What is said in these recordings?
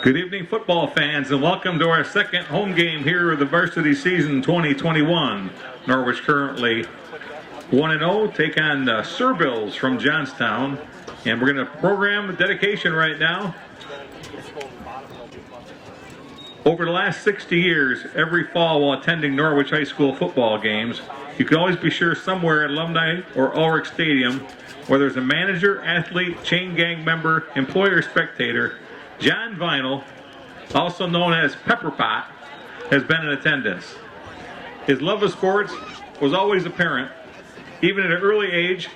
Good evening, football fans, and welcome to our second home game here of the varsity season 2021. Norwich currently 1-0, take on the Surbills from Johnstown, and we're going to program the dedication right now. Over the last 60 years, every fall while attending Norwich High School football games, you can always be sure somewhere at Alumni or Ulrich Stadium, where there's a manager, athlete, chain gang member, employee, or spectator, John Vinyl, also known as Pepper Pot, has been in attendance. His love of sports was always apparent, even at an early age,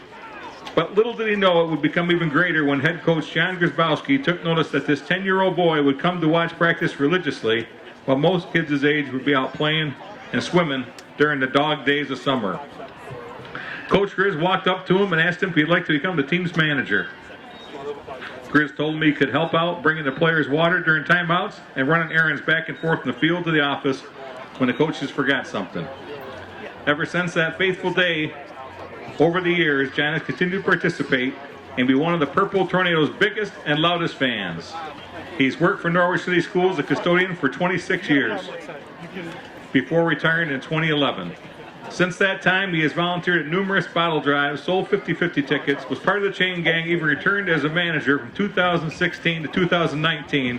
but little did he know it would become even greater when head coach John Grzybowski took notice that this 10-year-old boy would come to watch practice religiously, while most kids his age would be out playing and swimming during the dog days of summer. Coach Grizz walked up to him and asked him if he'd like to become the team's manager. Grizz told him he could help out bringing the players water during timeouts and running errands back and forth from the field to the office when the coaches forgot something. Ever since that faithful day, over the years, John has continued to participate and be one of the Purple Tornado's biggest and loudest fans. He's worked for Norwich City Schools as a custodian for 26 years before retiring in 2011. Since that time, he has volunteered at numerous bottle drives, sold 50-50 tickets, was part of the chain gang, even returned as a manager from 2016 to 2019,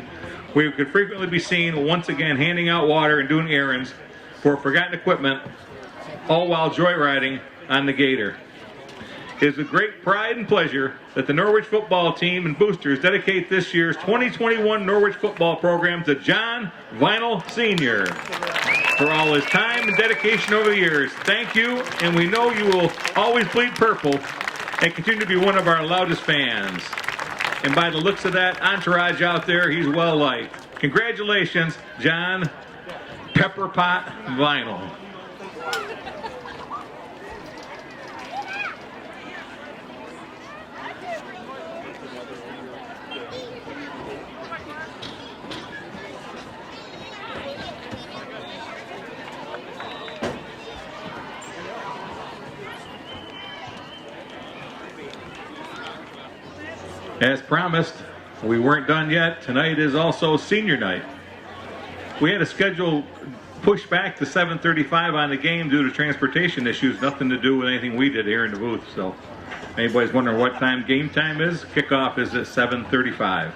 where he could frequently be seen once again handing out water and doing errands for forgotten equipment, all while joyriding on the Gator. It is with great pride and pleasure that the Norwich football team and boosters dedicate this year's 2021 Norwich football program to John Vinyl Sr. for all his time and dedication over the years. Thank you, and we know you will always bleed purple and continue to be one of our loudest fans. And by the looks of that entourage out there, he's well liked. Congratulations, John Pepperpot Vinyl. As promised, we weren't done yet. Tonight is also senior night. We had a schedule pushed back to 7:35 on the game due to transportation issues, nothing to do with anything we did here in the booth. So if anybody's wondering what time game time is, kickoff is at 7:35.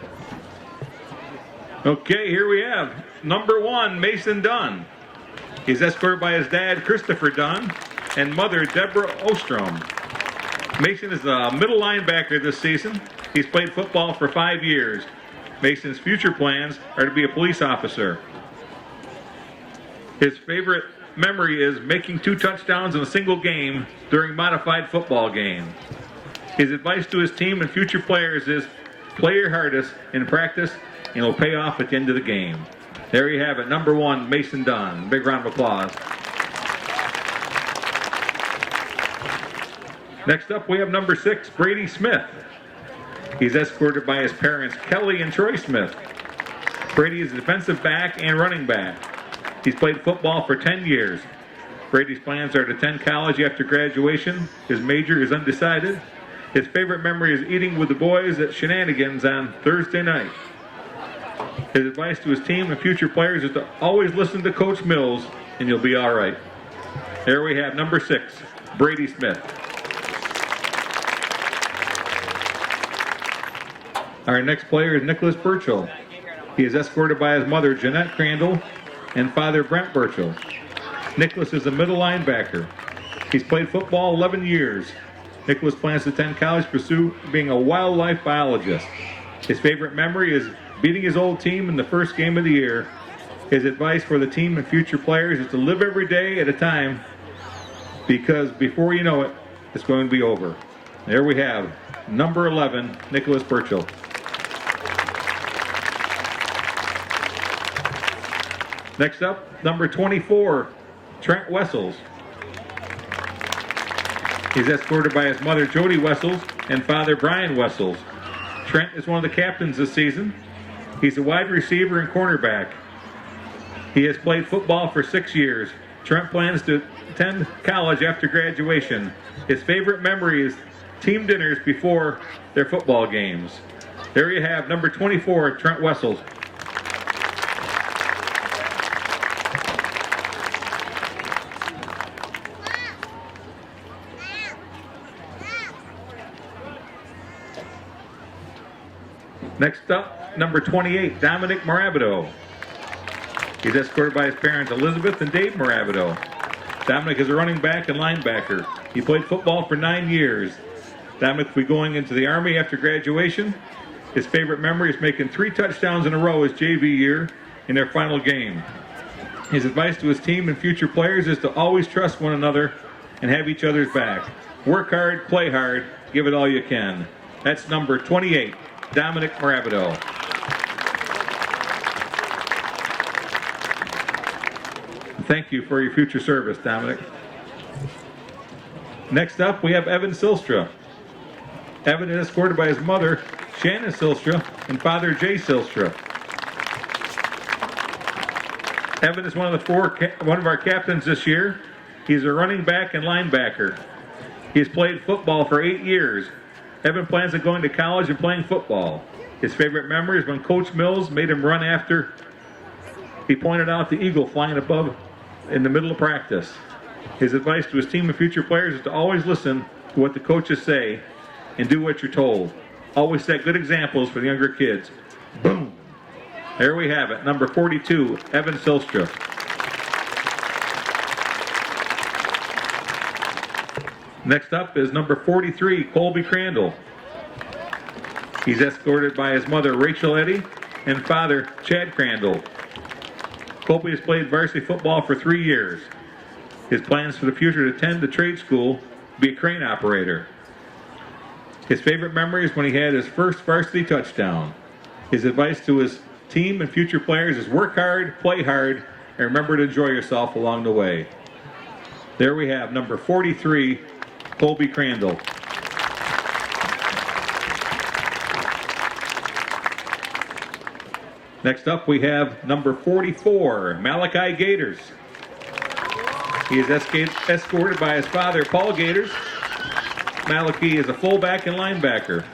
Okay, here we have number 1, Mason Dunn. He's escorted by his dad, Christopher Dunn, and mother, Deborah Ostrom. Mason is a middle linebacker this season. He's played football for 5 years. Mason's future plans are to be a police officer. His favorite memory is making 2 touchdowns in a single game during modified football game. His advice to his team and future players is play your hardest in practice and it'll pay off at the end of the game. There you have it, number 1, Mason Dunn. Big round of applause. Next up, we have number 6, Brady Smith. He's escorted by his parents, Kelly and Troy Smith. Brady is a defensive back and running back. He's played football for 10 years. Brady's plans are to attend college after graduation. His major is undecided. His favorite memory is eating with the boys at Shenanigans on Thursday night. His advice to his team and future players is to always listen to Coach Mills and you'll be all right. There we have number 6, Brady Smith. Our next player is Nicholas Burchell. He is escorted by his mother, Jeanette Crandall, and father, Brent Burchell. Nicholas is a middle linebacker. He's played football 11 years. Nicholas plans to attend college to pursue being a wildlife biologist. His favorite memory is beating his old team in the first game of the year. His advice for the team and future players is to live every day at a time because before you know it, it's going to be over. There we have number 11, Nicholas Burchell. Next up, number 24, Trent Wessels. He's escorted by his mother, Jody Wessels, and father, Brian Wessels. Trent is one of the captains this season. He's a wide receiver and cornerback. He has played football for 6 years. Trent plans to attend college after graduation. His favorite memory is team dinners before their football games. There you have number 24, Trent Wessels. Next up, number 28, Dominic Morabito. He's escorted by his parents, Elizabeth and Dave Morabito. Dominic is a running back and linebacker. He played football for 9 years. Dominic will be going into the Army after graduation. His favorite memory is making 3 touchdowns in a row his JV year in their final game. His advice to his team and future players is to always trust one another and have each other's back. Work hard, play hard, give it all you can. That's number 28, Dominic Morabito. Thank you for your future service, Dominic. Next up, we have Evan Silstra. Evan is escorted by his mother, Shannon Silstra, and father, Jay Silstra. Evan is one of our captains this year. He's a running back and linebacker. He's played football for 8 years. Evan plans on going to college and playing football. His favorite memory is when Coach Mills made him run after he pointed out the eagle flying above in the middle of practice. His advice to his team and future players is to always listen to what the coaches say and do what you're told. Always set good examples for the younger kids. Boom. There we have it, number 42, Evan Silstra. Next up is number 43, Colby Crandall. He's escorted by his mother, Rachel Eddy, and father, Chad Crandall. Colby has played varsity football for 3 years. His plans for the future to attend the trade school, be a crane operator. His favorite memory is when he had his first varsity touchdown. His advice to his team and future players is work hard, play hard, and remember to enjoy yourself along the way. There we have number 43, Colby Crandall. Next up, we have number 44, Malachi Gators. He is escorted by his father, Paul Gators. Malachi is a fullback and linebacker.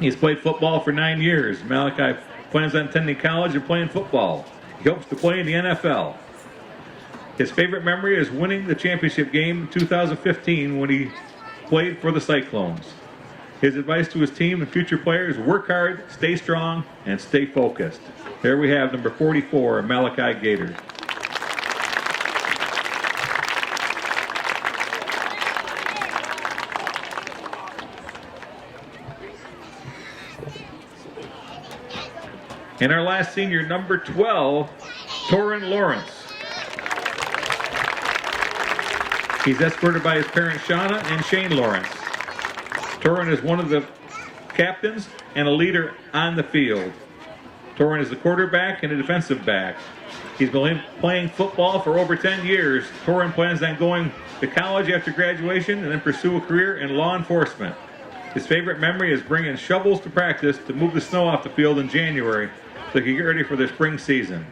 He's played football for 9 years. Malachi plans on attending college and playing football. He hopes to play in the NFL. His favorite memory is winning the championship game in 2015 when he played for the Cyclones. His advice to his team and future players, work hard, stay strong, and stay focused. There we have number 44, Malachi Gators. And our last senior, number 12, Torrin Lawrence. He's escorted by his parents, Shauna and Shane Lawrence. Torrin is one of the captains and a leader on the field. Torrin is the quarterback and a defensive back. He's been playing football for over 10 years. Torrin plans on going to college after graduation and then pursue a career in law enforcement. His favorite memory is bringing shovels to practice to move the snow off the field in January so he can get ready for the spring season.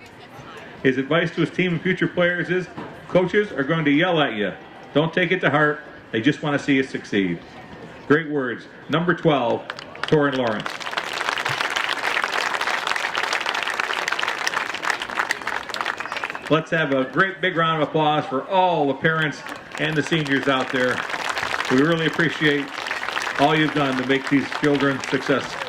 His advice to his team and future players is, coaches are going to yell at you. Don't take it to heart. They just want to see you succeed. Great words. Number 12, Torrin Lawrence. Let's have a great big round of applause for all the parents and the seniors out there. We really appreciate all you've done to make these children successful.